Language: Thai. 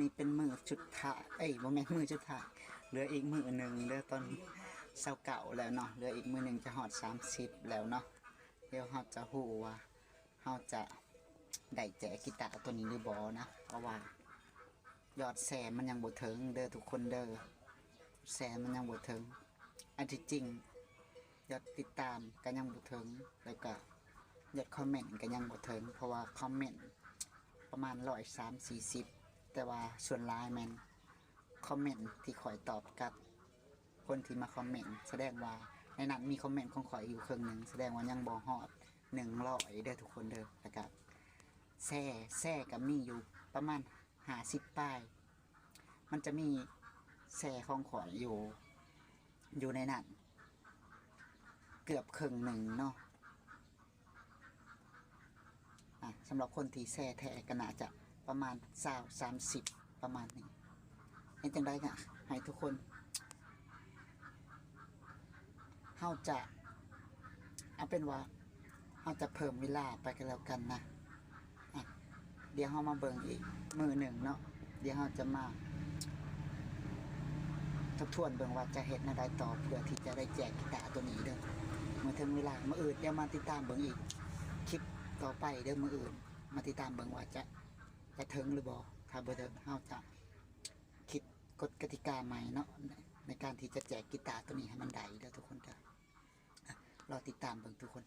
นี้เป็นมือจุดท้ายบ่แม่นมือจุดท้ายเหลืออีกมือหนึ่งเหลือตอนเศร้าเก่าแล้วเนาะเหลืออีกมือหนึ่งจะหอด30แล้วเนาะเดี๋ยวเราจะฮู้ว่าเราจะได้แจกกีตาร์ตัวนี้หรือบ่นะเพราะว่ายอดแชร์มันยังบ่ถึงเด้อทุกคนเด้อแชร์มันยังบ่ถึงอันที่จริงยอดติดตามก็ยังบ่ถึงแล้วก็ยอดคอมเมนต์ก็ยังบ่ถึงเพราะว่าคอมเมนต์ประมาณ130-140แต่ว่าส่วนหลายแม่นคอมเมนต์ที่ข่อยตอบกับคนที่มาคอมเมนต์แสดงว่าในนั้นมีคอมเมนต์ของข่อยอยู่ครึ่งหนึงแสดงว่ายังบ่ฮอด100เด้อทุกคนเด้อแล้วก็แซ่ก็มีอยู่ประมาณ50ป้ายมันจะมีแซ่ของข่อยอยู่ในนั้นเกือบครึ่งหนึ่งเนาะสำหรับคนที่แซ่แท้ก็น่าจะประมาณ20-30ประมาณนี้เห็นจังได้ก็ให้ทุกคนเฮาจะเอาเป็นว่าเฮาจะเพิ่มเวลาไปกันแล้วกันนะเดี๋ยวเฮามาเบิ่งอีกมือหนึ่งเนาะเดี๋ยวเฮาจะมาทบทวนเบิ่งว่าจะเฮ็ดแนวใดต่อเพื่อที่จะได้แจกกีตาร์ตัวนี้เด้อเมื่อถึงเวลามื้ออื่นเดี๋ยวมาติดตามเบิ่งอีกคลิปต่อไปเด้อมื้ออื่นมาติดตามเบิ่งว่าจะถึงหรือบ่ถ้าบ่ถึงเฮาจะคิดกฎกติกาใหม่เนาะในการที่จะแจกกีตาร์ตัวนี้ให้มันได้เด้อทุกคนเด้อรอติดตามเบิ่งทุกคน